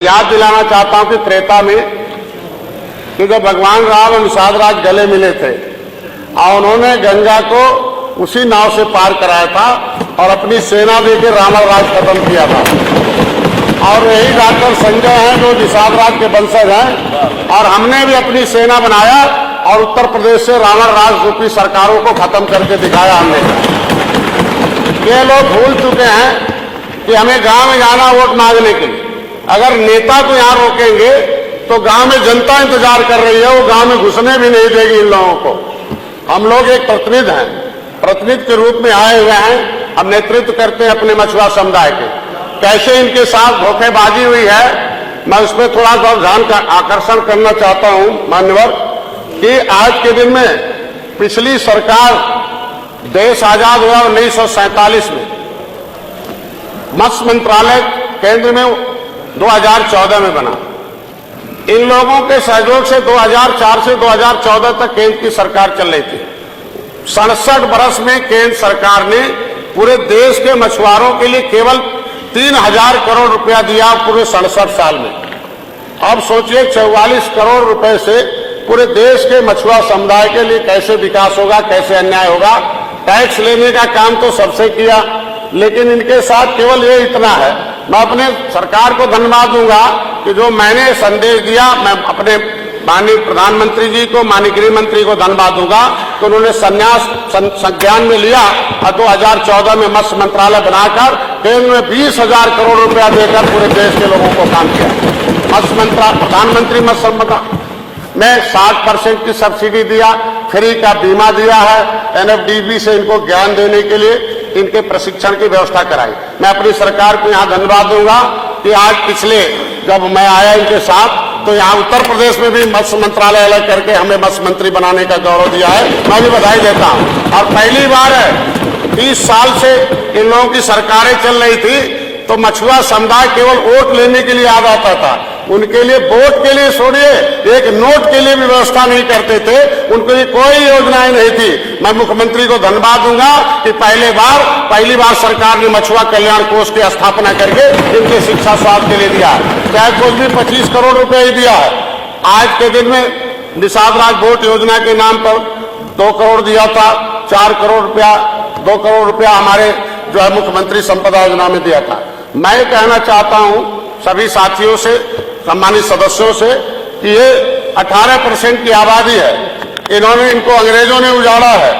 याद दिलाना चाहता हूं कि त्रेता में कि जब भगवान राम और निषाद राज गले मिले थे और उन्होंने गंगा को उसी नाव से पार कराया था और अपनी सेना देकर रावण राज खत्म किया था। और यही डॉक्टर संजय हैं जो निषाद राज के वंशज हैं और हमने भी अपनी सेना बनाया और उत्तर प्रदेश से रावण राज रूपी सरकारों को खत्म करके दिखाया हमने। ये लोग भूल चुके हैं कि हमें गांव में जाना वोट मांगने के लिए। अगर नेता को यहां रोकेंगे तो गांव में जनता इंतजार कर रही है, वो गांव में घुसने भी नहीं देगी इन लोगों को। हम लोग एक प्रतिनिधि हैं, प्रतिनिधि के रूप में आए हुए हैं, हम नेतृत्व करते हैं अपने मछुआ समुदाय के। कैसे इनके साथ धोखेबाजी हुई है, मैं उसमें थोड़ा सा ध्यान का आकर्षण करना चाहता हूं मान्यवर, कि आज के दिन में पिछली सरकार देश आजाद हुआ 1947 में, मत्स्य मंत्रालय केंद्र में 2014 में बना। इन लोगों के सहयोग से 2004 से 2014 तक केंद्र की सरकार चल रही थी। 67 वर्ष में केंद्र सरकार ने पूरे देश के मछुआरों के लिए केवल 3000 करोड़ रुपया दिया पूरे 67 साल में। अब सोचिए 44 करोड़ रुपए से पूरे देश के मछुआ समुदाय के लिए कैसे विकास होगा, कैसे अन्याय होगा। टैक्स लेने का काम तो सबसे किया, लेकिन इनके साथ केवल ये इतना है। मैं अपने सरकार को धन्यवाद दूंगा कि जो मैंने संदेश दिया, मैं अपने माननीय प्रधानमंत्री जी को, माननीय गृह मंत्री को धन्यवाद दूंगा कि उन्होंने संन्यास संज्ञान में लिया और 2014 में मत्स्य मंत्रालय बनाकर केंद्र में 20,000 करोड़ रुपया देकर पूरे देश के लोगों को काम किया। मत्स्य मंत्रालय, प्रधानमंत्री मत्स्य मंत्रालय में 60% की सब्सिडी दिया, फ्री का बीमा दिया है, NFDB से इनको ज्ञान देने के लिए इनके प्रशिक्षण की व्यवस्था कराई। मैं अपनी सरकार को यहाँ धन्यवाद दूंगा कि आज पिछले जब मैं आया इनके साथ तो यहाँ उत्तर प्रदेश में भी मत्स्य मंत्रालय अलग करके हमें मत्स्य मंत्री बनाने का गौरव दिया है, मैं भी बधाई देता हूँ। और पहली बार है 30 साल से इन लोगों की सरकारें चल रही थी तो मछुआ समुदाय केवल वोट लेने के लिए आ जाता था। उनके लिए वोट के लिए छोड़िए, एक नोट के लिए भी व्यवस्था नहीं करते थे, उनके लिए कोई योजनाएं नहीं थी। मैं मुख्यमंत्री को धन्यवाद दूंगा कि पहली बार सरकार ने मछुआ कल्याण कोष की स्थापना करके इनके शिक्षा स्वास्थ्य के लिए दिया। चाहे कोष भी 25 करोड़ रुपए ही दिया है। आज के दिन में निषाद राज वोट योजना के नाम पर 2 करोड़ दिया था, 4 करोड़ रुपया, 2 करोड़ रुपया हमारे जो है मुख्यमंत्री संपदा योजना में दिया था। मैं कहना चाहता हूं सभी साथियों से, सम्मानित सदस्यों से, कि ये 18% की आबादी है। इनको अंग्रेजों ने उजाड़ा है,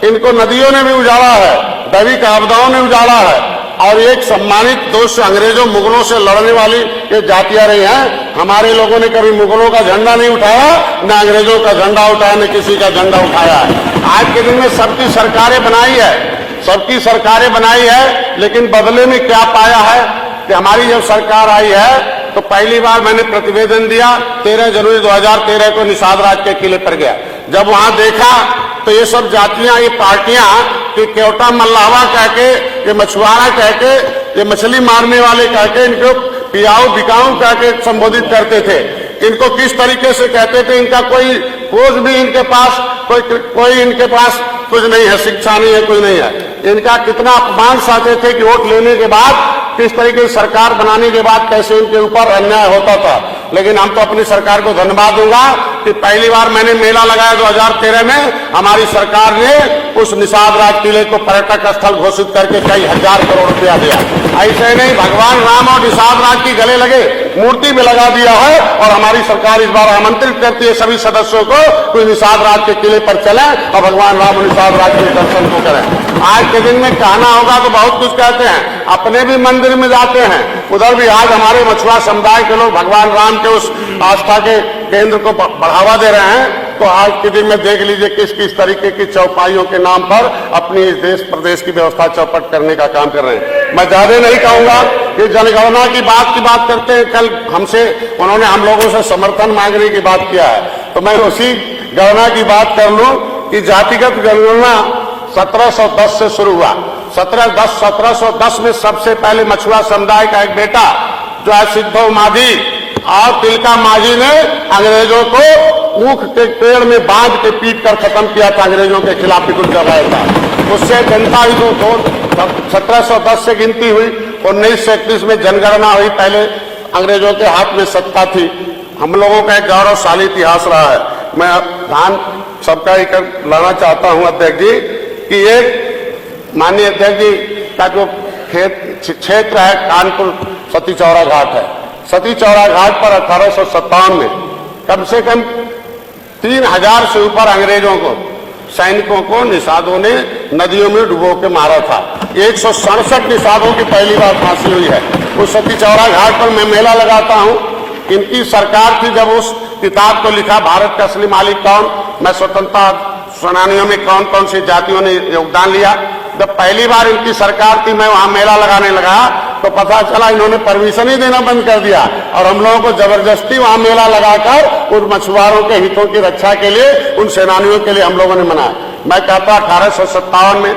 इनको नदियों ने भी उजाड़ा है, दैविक आपदाओं ने उजाड़ा है। और एक सम्मानित दोस्त अंग्रेजों मुगलों से लड़ने वाली ये जातियां रही हैं। हमारे लोगों ने कभी मुगलों का झंडा नहीं उठाया, न अंग्रेजों का झंडा उठाया, न किसी का झंडा उठाया है। आज के दिन में सबकी सरकारें बनाई है, लेकिन बदले में क्या पाया है कि हमारी जब सरकार आई है तो पहली बार मैंने प्रतिवेदन दिया 13 जनवरी 2013 को निषाद राज के किले पर गया। जब वहां देखा तो ये सब जातियां, ये पार्टियां कि केवटा मल्लावा कह के, ये मछुआरा कह के, ये मछली मारने वाले कह के, इनको पियाऊ बिकाऊ कह के संबोधित करते थे। इनको किस तरीके से कहते थे, इनका कोई खोज भी इनके पास कोई इनके पास कुछ नहीं है, शिक्षा नहीं है, कुछ नहीं है। इनका कितना अपमान सहते थे कि वोट लेने के बाद, किस तरीके से सरकार बनाने के बाद कैसे इनके ऊपर अन्याय होता था। लेकिन हम तो अपनी सरकार को धन्यवाद दूंगा कि पहली बार मैंने मेला लगाया 2013 में, हमारी सरकार ने उस निषाद राज किले को पर्यटक स्थल घोषित करके कई हजार करोड़ रुपया दिया। ऐसे नहीं, भगवान राम और निषाद राज की गले लगे मूर्ति में लगा दिया है। और हमारी सरकार इस बार आमंत्रित करती है सभी सदस्यों को कोई निषाद राज के किले पर चले और भगवान राम और निषाद राज के दर्शन को करें। आज के दिन में कहना होगा तो बहुत कुछ कहते हैं, अपने भी मंदिर में जाते हैं, उधर भी आज हमारे मछुआ समुदाय के लोग भगवान राम के उस आस्था के केंद्र को बढ़ावा दे रहे हैं। तो आज के दिन में देख लीजिए किस किस तरीके की चौपाइयों के नाम पर अपनी इस देश प्रदेश की व्यवस्था चौपट करने का काम कर रहे हैं। मैं ज्यादा नहीं कहूंगा कि जनगणना की बात करते हैं। कल हमसे उन्होंने हम लोगों से समर्थन मांगने की बात किया है, तो मैं उसी गणना की बात कर लूं कि जातिगत जनगणना 1710 से शुरू हुआ। 1710 में सबसे पहले मछुआ समुदाय का एक बेटा जो है सिद्धो माझी और तिलका माझी ने अंग्रेजों को ऊख के पेड़ में बांध के पीट कर खत्म किया था, अंग्रेजों के खिलाफ विद्रोह करवाया था। उससे जनता 1710 से गिनती हुई, 1931 में जनगणना हुई, पहले अंग्रेजों के हाथ में सत्ता थी। हम लोगों का एक गौरवशाली इतिहास रहा है। मैं ध्यान सबका ही लाना चाहता हूं अध्यक्ष जी कि एक माननीय अध्यक्ष जी का जो क्षेत्र है कानपुर सती चौरा घाट है। सती चौरा घाट पर 1857 में कम से कम 3000 से ऊपर अंग्रेजों को, सैनिकों को निषादों ने नदियों में डुबो के मारा था। 167 निषादों की पहली बार फांसी हुई है। उस सती चौरा घाट पर मैं मेला लगाता हूं। इनकी सरकार थी जब उस किताब को लिखा, भारत का असली मालिक कौन, मैं स्वतंत्रता सेनानियों में कौन कौन सी जातियों ने योगदान लिया। जब पहली बार इनकी सरकार थी, मैं वहां मेला लगाने लगा तो पता चला इन्होंने परमिशन ही देना बंद कर दिया और हम लोगों को जबरदस्ती वहां मेला लगाकर उन मछुआरों के हितों की रक्षा के लिए, उन सेनानियों के लिए हम लोगों ने मनाया। मैं कहता 1857 में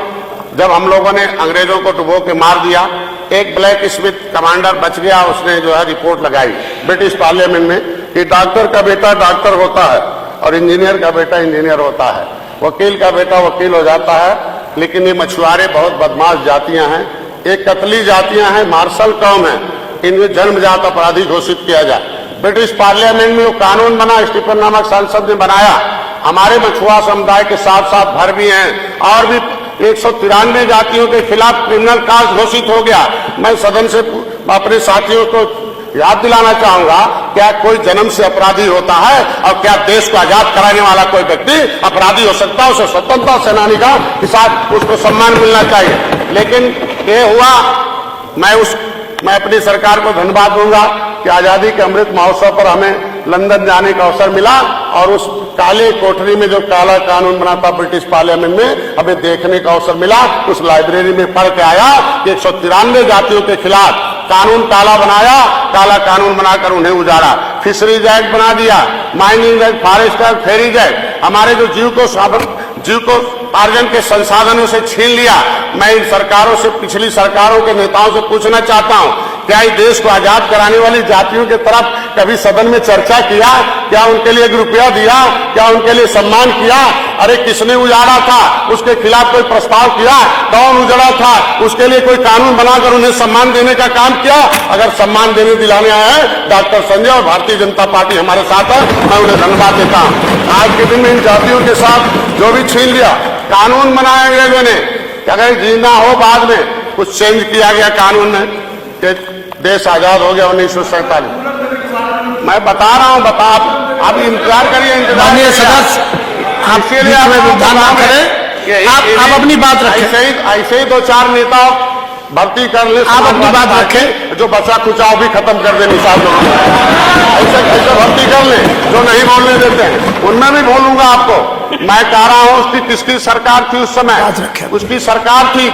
जब हम लोगों ने अंग्रेजों को डुबो के मार दिया, एक ब्लैक स्मिथ कमांडर बच गया। उसने जो है रिपोर्ट लगाई ब्रिटिश पार्लियामेंट में कि डॉक्टर का बेटा डॉक्टर होता है और इंजीनियर का बेटा इंजीनियर होता है, वकील का बेटा वकील हो जाता है। लेकिन ये मछुआरे बहुत बदमाश जातियां हैं, एक कतली जातियां हैं, मार्शल कौम है, इनमें जन्मजात अपराधी घोषित किया जाए। ब्रिटिश पार्लियामेंट में वो कानून बना, स्टीफन नामक सांसद ने बनाया। हमारे मछुआ समुदाय के साथ साथ भर भी हैं और भी 193 जातियों के खिलाफ क्रिमिनल काज घोषित हो गया। मैं सदन से अपने साथियों को याद दिलाना चाहूंगा, क्या कोई जन्म से अपराधी होता है और क्या देश को आजाद कराने वाला कोई व्यक्ति अपराधी हो सकता है? उसे स्वतंत्रता सेनानी का के साथ उसको सम्मान मिलना चाहिए। लेकिन ये हुआ, मैं अपनी सरकार को धन्यवाद दूंगा कि आजादी के अमृत महोत्सव पर हमें लंदन जाने का अवसर मिला और उस काले कोठरी में जो काला कानून बना था ब्रिटिश पार्लियामेंट में, हमें देखने का अवसर मिला। उस लाइब्रेरी में पढ़ के आया कि 193 जातियों के खिलाफ कानून काला बनाया, काला कानून बनाकर उन्हें उजाड़ा। फिशरीज एक्ट बना दिया, mining act, forest act, ferries act, हमारे जो जीव को अर्जन के संसाधनों से छीन लिया। मैं इन सरकारों से, पिछली सरकारों के नेताओं से पूछना चाहता हूं, क्या इस देश को आजाद कराने वाली जातियों की तरफ कभी सदन में चर्चा किया? क्या उनके लिए 1 रुपया दिया? क्या उनके लिए सम्मान किया? अरे किसने उजाड़ा था, उसके खिलाफ कोई प्रस्ताव किया? कौन उजाड़ा था, उसके लिए कोई कानून बनाकर उन्हें सम्मान देने का काम किया? अगर सम्मान देने दिलाने आए हैं डॉक्टर संजय और भारतीय जनता पार्टी हमारे साथ है, मैं उन्हें धन्यवाद देता हूं। आज के दिन में इन जातियों के साथ जो भी छीन लिया, कानून बनाया अंग्रेजों ने, अगर जीना हो बाद में कुछ चेंज किया गया कानून में कि देश आजाद हो गया 1947। मैं बता रहा हूं, आप इंतजार करिए, इंतजार सदस्य आप इसीलिए आप विधान ना करें, आप अपनी बात रखें। ऐसे ही 2-4 नेता भर्ती कर ले, आप अपनी बात रखें। जो बचा खुचाव भी खत्म कर दे निषाद लोगों को, ऐसे भर्ती कर ले जो नहीं बोलने देते हैं, उनमें भी बोलूंगा आपको। मैं कह रहा हूं उसकी किसकी सरकार थी उस समय, उसकी सरकार थी।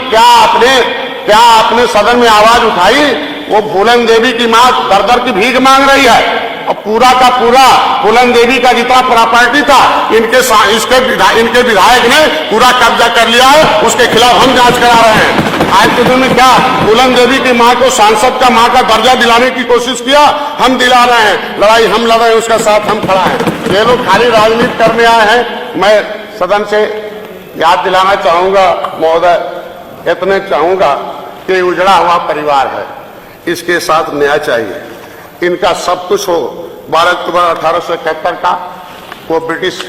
क्या आपने सदन में आवाज उठाई? वो फूलन देवी की मां दर की भीख मांग रही है और पूरा का पूरा फूलन देवी का जितना प्रॉपर्टी था इनके विधायक ने पूरा कब्जा कर लिया है। उसके खिलाफ हम जांच करा रहे हैं। आज के दिन में क्या फूलन देवी की मां को सांसद का मां का दर्जा दिलाने की कोशिश किया? हम दिला रहे हैं। लड़ाई हम लड़ रहे हैं, उसका साथ हम खड़ा है। ये लोग खाली राजनीति करने आए हैं। मैं सदन से याद दिलाना चाहूंगा महोदय, इतने चाहूंगा कि उजड़ा हुआ परिवार है, इसके साथ न्याय चाहिए। इनका सब कुछ हो। 12 अक्टूबर 1871 का वो ब्रिटिश